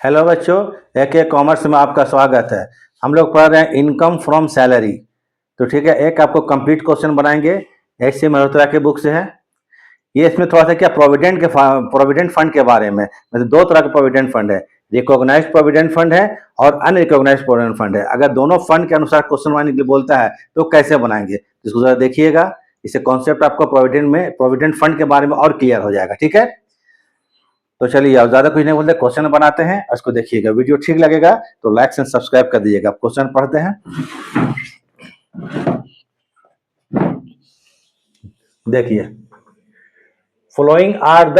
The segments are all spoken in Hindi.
हेलो बच्चों, एक कॉमर्स में आपका स्वागत है। हम लोग पढ़ रहे हैं इनकम फ्रॉम सैलरी। तो ठीक है, एक आपको कंप्लीट क्वेश्चन बनाएंगे, ऐसे मल्होत्रा के बुक से है। ये इसमें थोड़ा सा क्या प्रोविडेंट फंड के बारे में, मतलब दो तरह के प्रोविडेंट फंड है, रिकॉग्नाइज्ड प्रोविडेंट फंड है और अनरिकॉग्नाइज्ड प्रोविडेंट फंड है। अगर दोनों फंड के अनुसार क्वेश्चन बनाने के लिए बोलता है तो कैसे बनाएंगे, इसको जरा देखिएगा। इससे कॉन्सेप्ट आपको प्रोविडेंट फंड के बारे में और क्लियर हो जाएगा। ठीक है, तो चलिए अब ज्यादा कुछ नहीं बोलते, क्वेश्चन बनाते हैं। इसको देखिएगा, वीडियो ठीक लगेगा तो लाइक एंड सब्सक्राइब कर दीजिएगा। क्वेश्चन पढ़ते हैं, देखिए। Following are the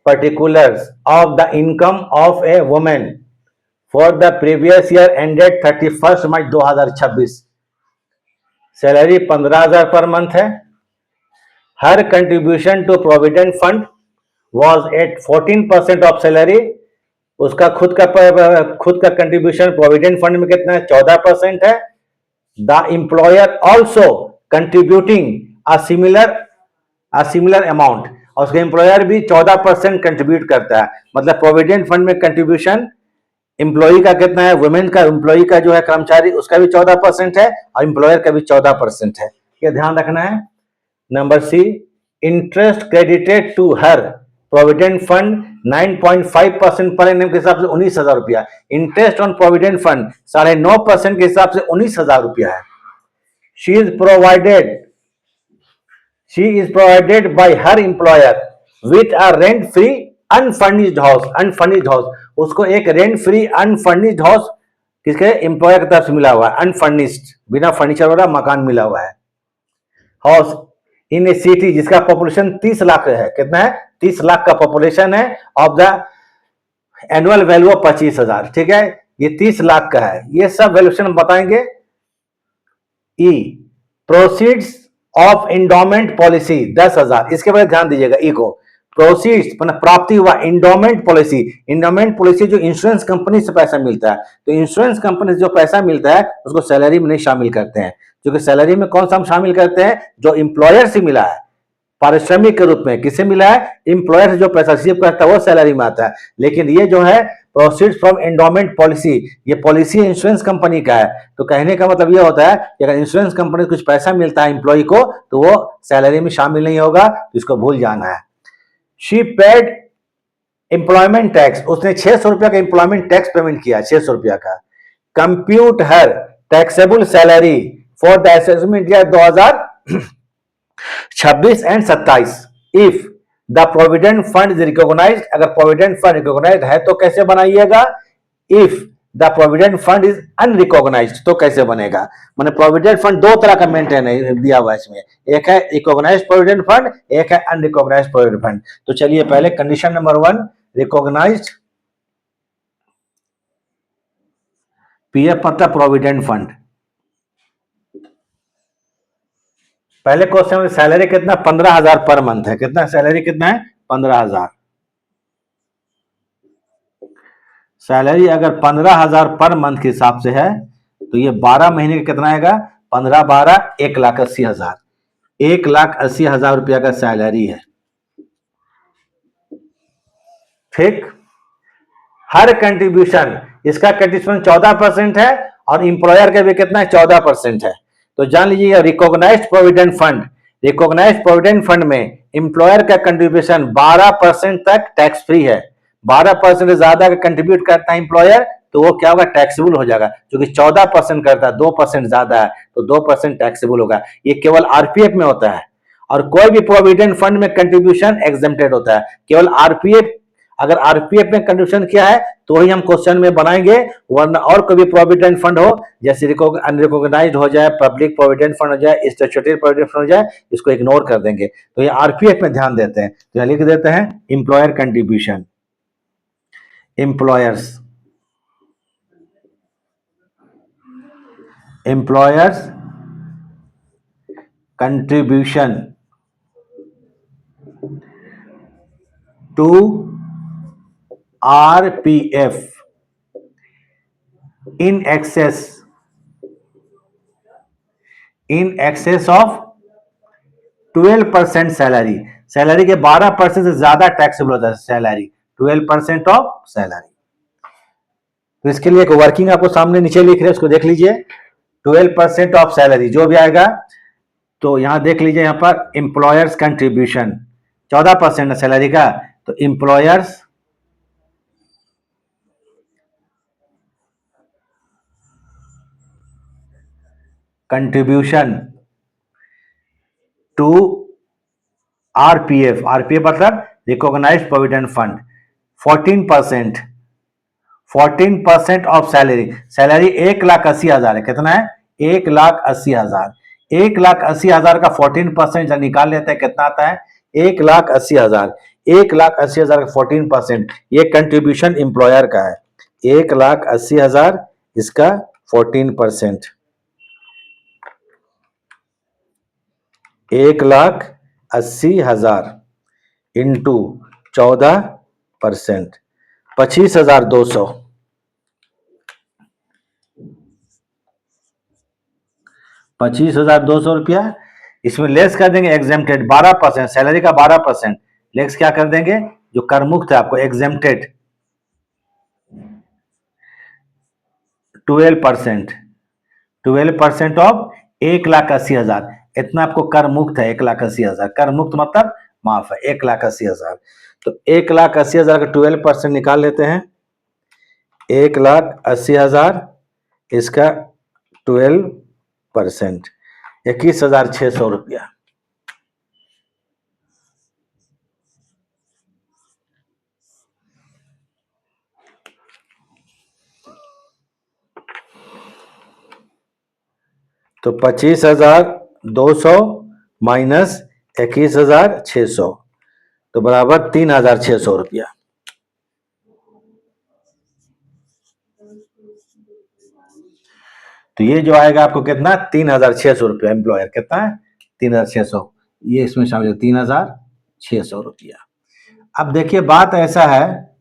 particulars of the income of a woman for the previous year ended 31 March 2026। Salary 15,000 पर मंथ है। हर contribution to provident fund was at 14% of salary. उसका खुद का कंट्रीब्यूशन प्रोविडेंट फंड में कितना है, 14% है। The employer also contributing a similar amount, और उसका एम्प्लॉयर भी 14% कंट्रीब्यूट करता है। मतलब प्रोविडेंट फंड में कंट्रीब्यूशन एम्प्लॉई का कितना है, वुमेन का एम्प्लॉई का जो है कर्मचारी, उसका भी 14% है और एम्प्लॉयर का भी 14% है। ये ध्यान रखना है। Number C, interest credited to her provident fund 9.5% per annum के हिसाब से 19,000 रुपया। इंटरेस्ट ऑन प्रोविडेंट फंड 9.5% के हिसाब से 19,000 रुपया है। She is provided by her employer with a rent free unfurnished house. उसको एक रेंट फ्री अनफर्निश्ड हाउस किसके, एम्प्लॉयर की तरफ से मिला हुआ है। अनफर्निश्ड, बिना फर्नीचर वाला मकान मिला हुआ है। हाउस इन ए सिटी जिसका पॉपुलेशन 30 लाख है। कितना है, 30 लाख का पॉपुलेशन है। Of the annual value of 25,000। ठीक है, ये 30 लाख का है। ये सब वैल्यूएशन बताएंगे। ई प्रोसीड्स ऑफ इंडोमेंट पॉलिसी 10,000। इसके बारे में ध्यान दीजिएगा। ई को प्रोसीड्स मतलब प्राप्ति हुआ, इंडोमेंट पॉलिसी जो इंश्योरेंस कंपनी से पैसा मिलता है। तो इंश्योरेंस कंपनी से जो पैसा मिलता है उसको सैलरी में नहीं शामिल करते हैं, क्योंकि सैलरी में कौन सा हम शामिल करते हैं, जो इंप्लॉयर से मिला है पारिश्रमिक के रूप में। किससे मिला है, इंप्लॉयर से जो पैसा रिसीव करता है वो सैलरी में आता है। लेकिन ये जो है प्रोसीड्स फ्रॉम एंडोमेंट पॉलिसी, ये पॉलिसी इंश्योरेंस कंपनी का है। तो कहने का मतलब ये होता है कि अगर इंश्योरेंस कंपनी को कुछ पैसा मिलता है एम्प्लॉय को तो वो सैलरी में शामिल नहीं होगा, तो इसको भूल जाना है। शी पेड एम्प्लॉयमेंट टैक्स, उसने 600 रुपया का एम्प्लॉयमेंट टैक्स पेमेंट किया, 600 रुपया का। Compute her taxable salary for the assessment year 2026 and 27 if the provident fund is recognised. अगर प्रोविडेंट फंड रिकॉग्नाइज्ड है तो कैसे बनाइएगा, if the provident fund is unrecognised तो कैसे बनेगा। माने प्रोविडेंट फंड दो तरह का मेंटेन है दिया हुआ है इसमें, एक है रिकॉग्नाइज्ड प्रोविडेंट फंड, एक है अनरिकॉग्नाइज्ड प्रोविडेंट फंड। तो चलिए पहले कंडीशन नंबर 1, रिकॉग्नाइज्ड पीएफ मतलब प्रोविडेंट फंड। पहले क्वेश्चन में सैलरी कितना, 15,000 पर मंथ है। कितना सैलरी, कितना है, 15,000। सैलरी अगर 15,000 पर मंथ के हिसाब से है तो ये 12 महीने का कितना आएगा, 15 12 1,80,000। 1,80,000 रुपया का सैलरी है। ठीक, हर कंट्रीब्यूशन, इसका कंट्रीब्यूशन 14% है और इंप्लॉयर का भी कितना है, 14% है। तो जान लीजिए रिकॉग्नाइज्ड प्रोविडेंट फंड में इंप्लॉयर का कंट्रीब्यूशन 12% तक टैक्स फ्री है। 12% से ज्यादा कंट्रीब्यूट करता है इंप्लॉयर तो वो क्या होगा, टैक्सेबल हो जाएगा। क्योंकि 14% करता है, 2% ज्यादा है तो 2% टैक्सेबल होगा। ये केवल आरपीएफ में होता है और कोई भी प्रोविडेंट फंड में कंट्रीब्यूशन एग्जेम्प्टेड होता है। केवल आरपीएफ, अगर आरपीएफ में कंट्रीब्यूशन किया है तो ही हम क्वेश्चन में बनाएंगे, वरना और कोई भी प्रोविडेंट फंड हो, जैसे अनरिकॉग्नाइज्ड हो जाए, पब्लिक प्रोविडेंट फंड हो जाए, स्टैट्यूटरी प्रोविडेंट फंड हो जाए, इसको इग्नोर कर देंगे। तो ये आरपीएफ में ध्यान देते हैं। तो लिख देते हैं employer contribution, employer's contribution to RPF in excess of 12% salary के 12% से ज्यादा टैक्सेबल होता है सैलरी, 12% ऑफ सैलरी। तो इसके लिए एक वर्किंग आपको सामने नीचे लिख रहे हैं, उसको देख लीजिए। 12% ऑफ सैलरी जो भी आएगा, तो यहां देख लीजिए, यहां पर एम्प्लॉयर्स कंट्रीब्यूशन 14% है सैलरी का, तो employer's contribution to RPF, RPF मतलब recognized provident fund 14%, 14% of salary. Salary 1,80,000 है, कितना है? 1,80,000। 1,80,000 का 14% निकाल लेते हैं, कितना आता है? 1,80,000। 1,80,000 का 14%, ये कंट्रीब्यूशन एम्प्लॉयर का है। 1,80,000 इसका 14%, 1,80,000 इंटू 14%, 25,200। 25,200 रुपया इसमें लेस कर देंगे एग्जेम्प्टेड 12%, सैलरी का 12% लेस क्या कर देंगे? जो कर मुक्त है आपको एग्जेम्प्टेड 12%, 12% ऑफ 1,80,000, इतना आपको कर मुक्त है। 1,80,000 कर मुक्त मतलब माफ है, 1,80,000। तो 1,80,000 का 12% निकाल लेते हैं, 1,80,000 इसका 12%, 21,600 रुपया। तो 25,200 माइनस 21,600 तो बराबर 3,600 रुपया। तो ये जो आएगा आपको कितना? 3,600 रुपया। एम्प्लॉयर कितना है? 3,600, ये इसमें शामिल 3,600 रुपया। अब देखिए बात ऐसा है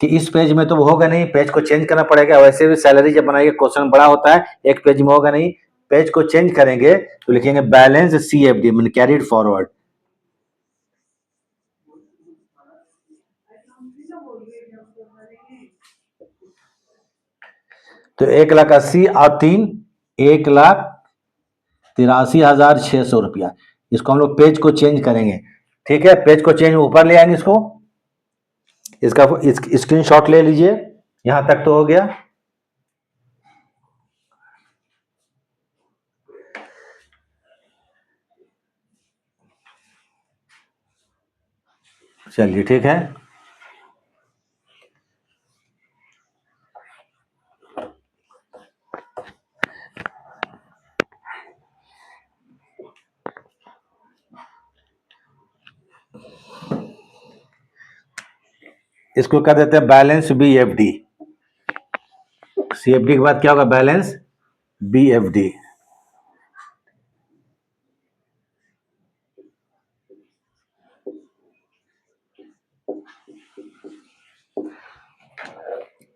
कि इस पेज में तो होगा नहीं, पेज को चेंज करना पड़ेगा। वैसे भी सैलरी जब बनाएंगे क्वेश्चन बड़ा होता है, एक पेज में होगा नहीं, पेज को चेंज करेंगे तो लिखेंगे balance CFD mean carried forward. तो 1,80,000 और 3, 1,83,600 रुपया। इसको हम लोग पेज को चेंज करेंगे, ठीक है? पेज को चेंज ऊपर ले आएंगे, इसको इसका स्क्रीनशॉट ले लीजिए। यहां तक तो हो गया। चलिए ठीक है। इसको कह देते हैं बैलेंस बीएफडी। सीएफडी के बाद क्या होगा? Balance BFD.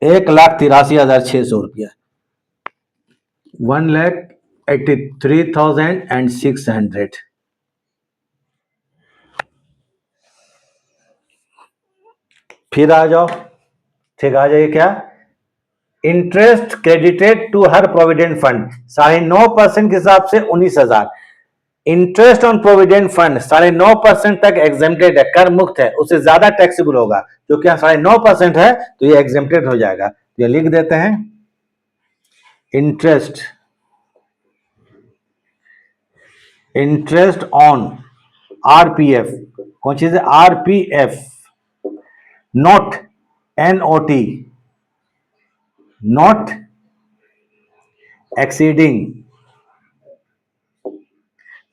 ₹1,83,600 रुपया, 1,83,600। फिर आ जाओ, ठीक आ जाइए। क्या? Interest credited to her provident fund 9.5% के हिसाब से 19,000। इंटरेस्ट ऑन प्रोविडेंट फंड 9.5% तक एग्जेम्प्टेड है, कर मुक्त है, उससे ज्यादा टैक्सेबल होगा। जो कि 9.5% है तो ये एग्जेम्प्टेड हो जाएगा। तो ये लिख देते हैं इंटरेस्ट ऑन आरपीएफ। कौन चीज है? RPF, not NOT, not exceeding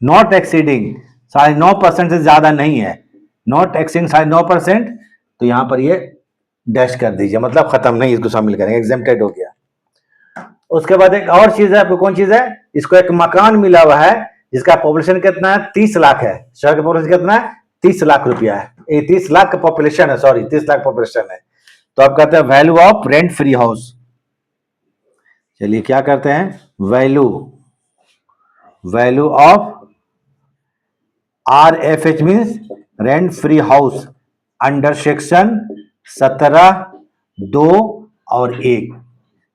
9.5% से ज्यादा नहीं है, नॉट एक्सीडिंग 9.5%। तो यहां पर ये डैश कर दीजिए, मतलब खत्म नहीं, इसको शामिल करेंगे, एग्जेम्प्टेड हो गया। उसके बाद एक और चीज है, आपको कौन चीज है? इसको एक मकान मिला हुआ है जिसका पॉपुलेशन कितना है? 30 लाख है। शहर का पॉपुलेशन कितना है? 30 लाख रुपया है। ये 30 लाख का पॉपुलेशन है, सॉरी 30 लाख पॉपुलेशन है। तो आप कहते हैं value of rent free house. चलिए क्या करते हैं? Value of RFH means rent free house under section 17(2) और 1।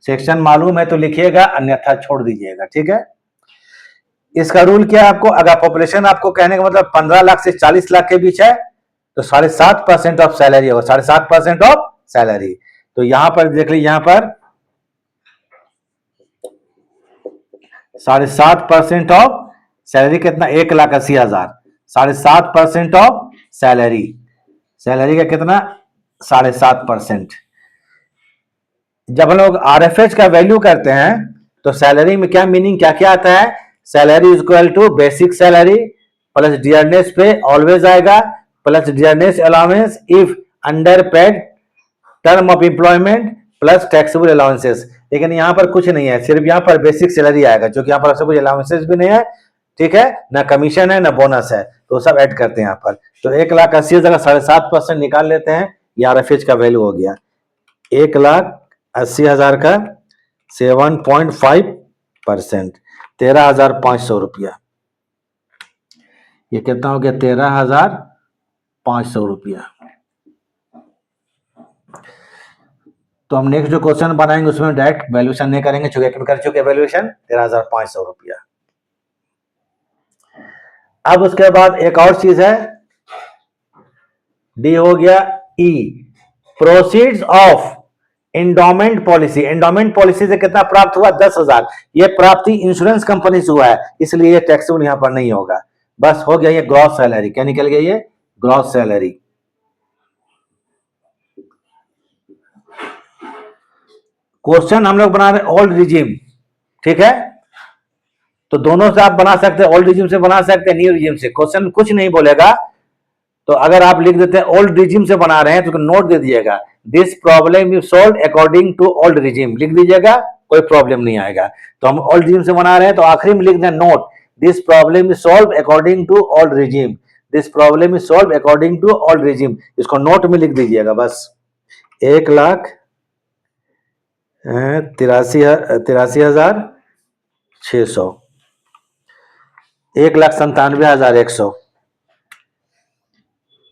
सेक्शन मालूम है तो लिखिएगा, अन्यथा छोड़ दीजिएगा, ठीक है। इसका रूल क्या है आपको, अगर पॉपुलेशन आपको कहने का मतलब 15 लाख से 40 लाख के बीच है तो 7.5% ऑफ सैलरी होगा, 7.5% ऑफ सैलरी। तो यहां पर देख लीजिए, यहां पर 7.5% ऑफ सैलरी कितना, 1,80,000, 7.5% ऑफ सैलरी, सैलरी का कितना 7.5%। जब हम लोग आरएफएच का वैल्यू करते हैं तो सैलरी में क्या मीनिंग, क्या क्या आता है, salary is equal to basic salary plus dearness pay always आएगा, plus dearness allowance if under paid term of employment plus taxable allowances. लेकिन यहां पर कुछ नहीं है, सिर्फ यहां पर बेसिक सैलरी आएगा, जो कि यहां पर कुछ अलाउंसेस भी नहीं है, ठीक है, ना कमीशन है ना बोनस है, तो सब ऐड करते हैं यहां पर। तो 1,80,000 का 7.5% निकाल लेते हैं, ये आरएफएच का वैल्यू हो गया 1,80,000 का 7.5%, 13,500 रुपया। ये कितना हो गया, 13,500 रुपया। तो हम नेक्स्ट जो क्वेश्चन बनाएंगे उसमें डायरेक्ट वैल्यूएशन नहीं करेंगे, चूंकि कर चुके वैल्यूएशन 13,500 रुपया। अब उसके बाद एक और चीज है, डी हो गया E, proceeds of endowment policy. Endowment policy से कितना प्राप्त हुआ, 10,000। ये प्राप्ति इंश्योरेंस कंपनी से हुआ है, इसलिए ये टैक्सेबल यहां पर नहीं होगा। बस हो गया ये ग्रॉस सैलरी, क्या निकल गया, ये ग्रॉस सैलरी। क्वेश्चन हम लोग बना रहे ओल्ड रिजीम, ठीक है, तो दोनों से आप बना सकते हैं, ओल्ड रिजीम से बना सकते हैं, न्यू रिजीम से। क्वेश्चन कुछ नहीं बोलेगा, तो अगर आप लिख देते हैं ओल्ड रिजीम से बना रहे हैं तो नोट दे दीजिएगा, this problem is solve according to old regime, लिख दीजिएगा, कोई प्रॉब्लम नहीं आएगा। तो हम ओल्ड रिजीम से बना रहे हैं तो आखिरी में लिख दें note, this problem is solve according to old regime, this problem is solve according to old regime, इसको नोट में लिख दीजिएगा बस। 1,83,600, 1,97,100,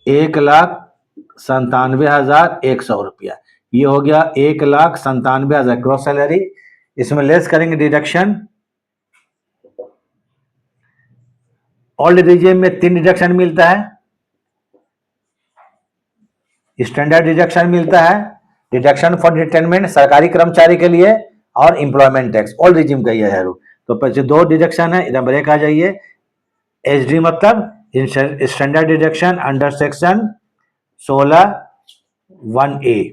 1,97,100 रुपया। ये हो गया 1,97,000 ग्रॉस सैलरी। इसमें लेस करेंगे डिडक्शन, ओल्ड रिजीम में 3 डिडक्शन मिलता है, स्टैंडर्ड डिडक्शन मिलता है, डिडक्शन फॉर रिटायरमेंट सरकारी कर्मचारी के लिए, और एम्प्लॉयमेंट टैक्स ओल्ड रिजीम का ये है। तो पीछे 2 डिडक्शन है, नंबर 1 आ जाइए, एचडी मतलब standard deduction under section 16(1)(a),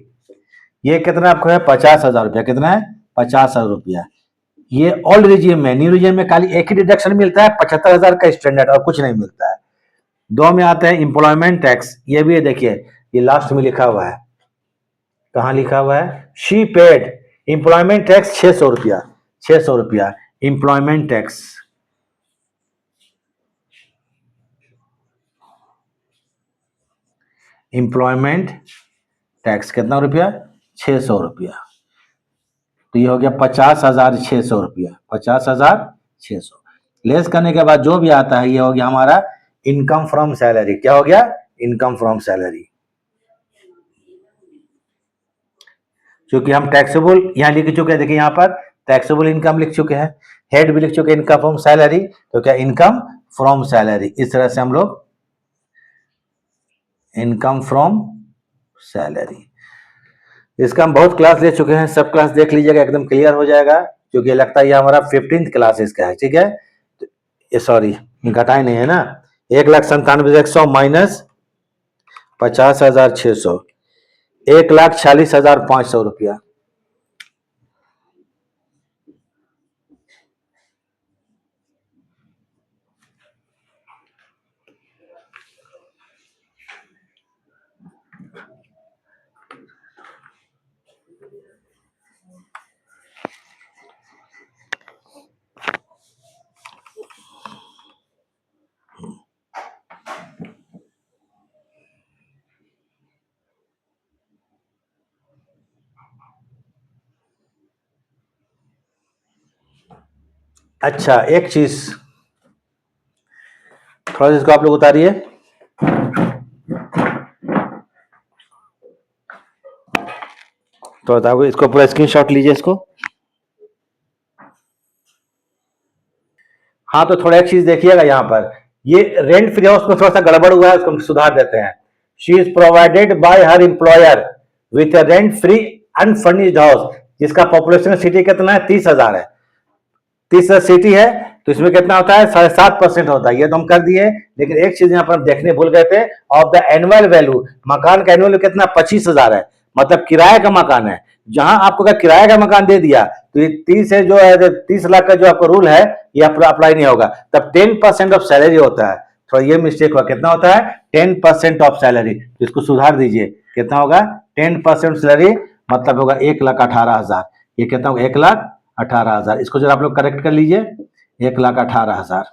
ये कितना आपको है 50,000 रुपया, कितना है 50,000 रुपया। ये ओल्ड रिजीम में, न्यू रिजीम में खाली एक ही डिडक्शन मिलता है 75,000 का स्टैंडर्ड, और कुछ नहीं मिलता है। 2 में आता है एम्प्लॉयमेंट टैक्स, ये भी देखिए, ये लास्ट में लिखा हुआ है, कहां लिखा हुआ है, शी पेड एम्प्लॉयमेंट टैक्स 600 रुपया, 600 रुपया एम्प्लॉयमेंट टैक्स। एम्प्लॉयमेंट टैक्स कितना रुपया, 600 रुपया। तो ये हो गया 50,600 रुपया, 50,600। लेस करने के बाद जो भी आता है ये हो गया हमारा इनकम फ्रॉम सैलरी। क्या हो गया, इनकम फ्रॉम सैलरी। क्योंकि हम टैक्सेबल यहां लिख चुके हैं, देखिए यहां पर टैक्सेबल इनकम लिख चुके हैं, हेड भी लिख चुके हैं इनकम फ्रॉम सैलरी, तो क्या इनकम फ्रॉम सैलरी। इस तरह से हम लोग इनकम फ्रॉम सैलरी, इसका हम बहुत क्लास ले चुके हैं, सब क्लास देख लीजिएगा, एकदम क्लियर हो जाएगा। क्योंकि लगता है ये हमारा 15th क्लास इसका है, ठीक है, ये सॉरी घटाए नहीं है ना, 1,97,100 माइनस 50,600, 1,46,500 रुपया। अच्छा एक चीज, थोड़ा सा इसको आप लोग उतारिए, तो इसको पूरा स्क्रीनशॉट लीजिए इसको। हाँ, तो थोड़ा एक चीज देखिएगा यहाँ पर, ये रेंट फ्री हाउस में थोड़ा सा गड़बड़ हुआ है, उसको हम सुधार देते हैं। She is provided by her employer with rent free unfurnished house, जिसका पॉपुलेशन सिटी कितना है, 30,000 है। 30 सिटी है, तो इसमें कितना होता है, 7.5% होता है। ये तो हम कर दिए, लेकिन एक चीज यहाँ पर हम देखने भूल गए थे, ऑफ द एनुअल वैल्यू, मकान का एनुअल कितना, 25,000 है, मतलब किराए का मकान है। जहां आपको अगर किराए का मकान दे दिया तो ये 30 है, जो है 30 लाख का जो आपका रूल है, ये अप्लाई नहीं होगा, तब 10% ऑफ सैलरी होता है। थोड़ा ये मिस्टेक हुआ, कितना होता है, 10% ऑफ सैलरी, इसको सुधार दीजिए, कितना होगा, 10% सैलरी, मतलब होगा 1,18,000। ये कितना होगा, 1,18,000। इसको जरा आप लोग करेक्ट कर लीजिए, 1,18,000।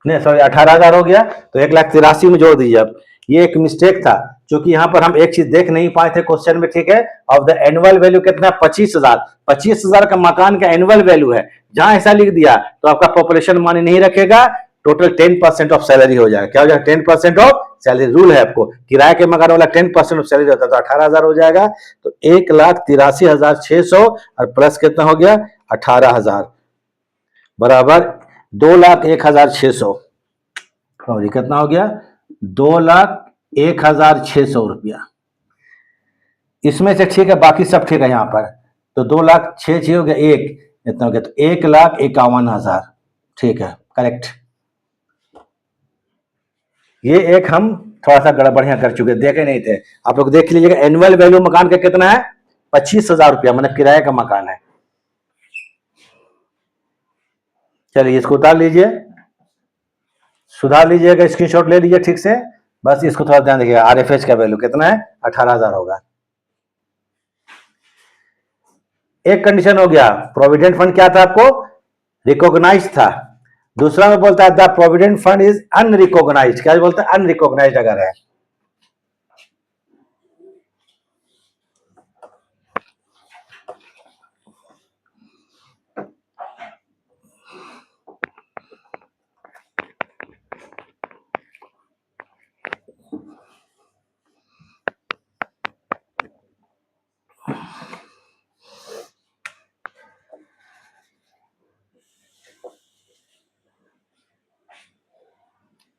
नहीं सॉरी, 18,000 हो गया, तो 1,83,000 में जोड़ दीजिए। अब ये एक मिस्टेक था, क्योंकि यहाँ पर हम एक चीज देख नहीं पाए थे क्वेश्चन में, ठीक है। ऑफ द एनुअल वैल्यू कितना, 25,000। 25,000 का मकान का एनुअल वैल्यू है, जहां ऐसा लिख दिया तो आपका पॉपुलेशन माने नहीं रखेगा, टोटल 10% ऑफ सैलरी हो जाएगा। क्या हो जाएगा, 10% ऑफ सैलरी। रूल है आपको, किराए के मकान वाला 10% ऑफ सैलरी होता है, तो 18,000 हो जाएगा। तो 1,83,600 और प्लस कितना हो गया, 18,000 बराबर 2,01,600। और ये कितना हो गया, 2,01,600 रुपया। इसमें से ठीक है, बाकी सब ठीक है यहाँ पर, तो 2,06,600 हो गया, एक इतना हो गया, तो 1,51,000। ठीक है, करेक्ट। ये एक हम थोड़ा सा गड़बड़ियां कर चुके, देखे नहीं थे, आप लोग देख लीजिएगा। एनुअल वैल्यू मकान का कितना है, 25,000 रुपया, मतलब किराए का मकान है। चलिए इसको उतार लीजिए, सुधार लीजिएगा, स्क्रीनशॉट ले लीजिए ठीक से, बस इसको थोड़ा ध्यान देखिएगा। आरएफएच का वैल्यू कितना है, 18,000 होगा। एक कंडीशन हो गया, प्रोविडेंट फंड क्या था आपको, रिकॉग्नाइज था। दूसरा में बोलता है the provident fund is unrecognised, क्या बोलता है, अनरिकॉग्नाइज अगर है।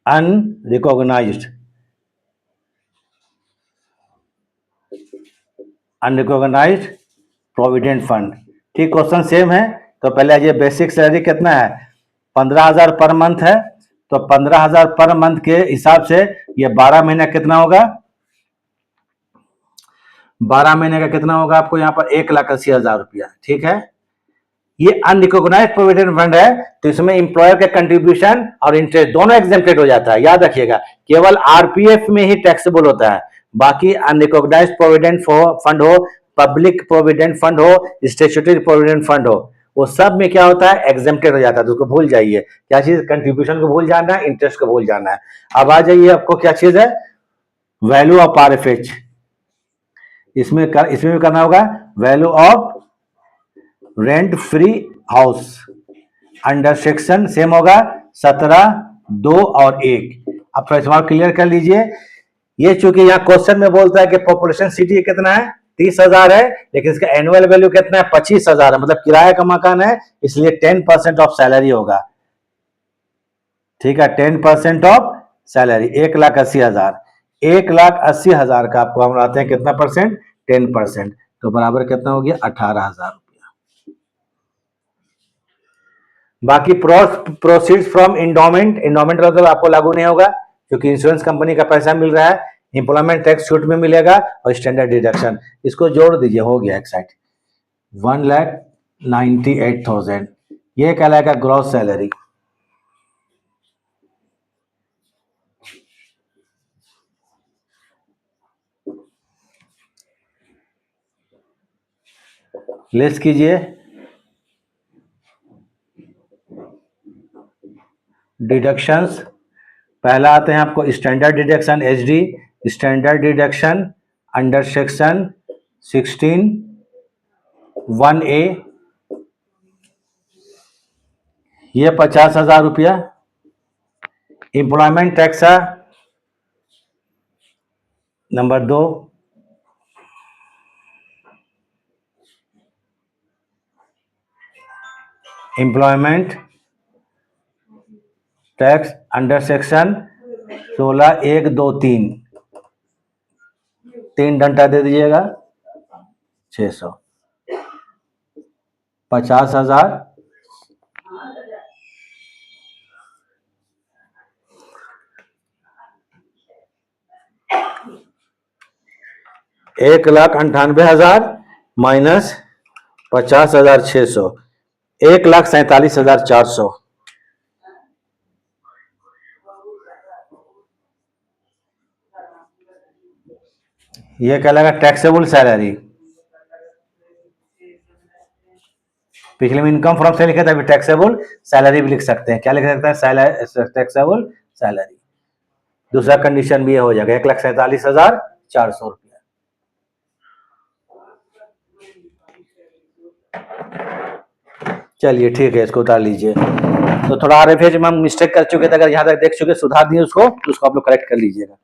अनरिकॉग्नाइज्ड, अनरिकॉग्नाइज्ड प्रोविडेंट फंड, ठीक, क्वेश्चन सेम है। तो पहले ये बेसिक सैलरी कितना है, 15,000 पर मंथ है, तो 15,000 पर मंथ के हिसाब से ये 12 महीना कितना होगा, 12 महीने का कितना होगा आपको यहाँ पर, 1,80,000 रुपया। ठीक है, ये अनरिकॉग्नाइज्ड प्रोविडेंट फंड है, तो इसमें इंप्लॉयर का कंट्रीब्यूशन और इंटरेस्ट दोनों एग्जेम्प्टेड हो जाता है। याद रखिएगा, केवल आरपीएफ में ही टैक्सेबल होता है, बाकी अनरिकॉग्नाइज्ड प्रोविडेंट फंड हो, पब्लिक प्रोविडेंट फंड हो, स्टैट्यूटरी प्रोविडेंट फंड हो, वो सब में क्या होता है, एग्जेम्प्टेड हो जाता है। तो उसको भूल जाइए, क्या चीज, कंट्रीब्यूशन को भूल जाना है, इंटरेस्ट को भूल जाना है। अब आ जाइए, आपको क्या चीज है, वैल्यू ऑफ आरएफएच, इसमें भी करना होगा। Value of rent free house under section same होगा 17(2) और 1। आप थोड़ा सवाल क्लियर कर लीजिए। ये चूंकि यहाँ क्वेश्चन में बोलता है कि पॉपुलेशन सिटी कितना है, 30,000 है, लेकिन इसका एनुअल वैल्यू कितना है, 25,000 है, मतलब किराए का मकान है, इसलिए 10% ऑफ सैलरी होगा। ठीक है, 10% ऑफ सैलरी, 1,80,000। 1,80,000 का आपको हम आते हैं कितना परसेंट, 10%, तो बराबर कितना हो गया, 18,000 रुपया। बाकी प्रोसीड्स फ्रॉम इंडोमेंट, इंडोमेंट मतलब आपको लागू नहीं होगा, क्योंकि इंश्योरेंस कंपनी का पैसा मिल रहा है, इंप्लॉयमेंट टैक्स छूट में मिलेगा, और स्टैंडर्ड डिडक्शन, इसको जोड़ दीजिए, हो गया एक साइड, 1,98,000। ये कहलाएगा ग्रॉस सैलरी। लेस कीजिए, डिडक्शंस, पहला आते हैं आपको standard deduction, HD, standard deduction under section 16(1)(a), ये 50,000 रुपया। Employment tax number 2, employment tax under section 16(1)(2)(3), 3 डंडा दे दीजिएगा। 600, 50,000, 1,98,000 माइनस 50,600, 1,47,400। ये कहलाएगा टैक्सेबल सैलरी। पिछले में इनकम फ्रॉम से लिखे थे, अभी टैक्सेबल सैलरी भी लिख सकते हैं। क्या लिख सकते हैं? Taxable salary. दूसरा कंडीशन भी ये हो जाएगा 1,47,400 रुपया। चलिए ठीक है, इसको उतार लीजिए। तो थोड़ा आरएफएज में हम मिस्टेक कर चुके थे, अगर यहाँ तक देख चुके सुधार दिए उसको, तो उसको आप लोग करेक्ट कर लीजिएगा।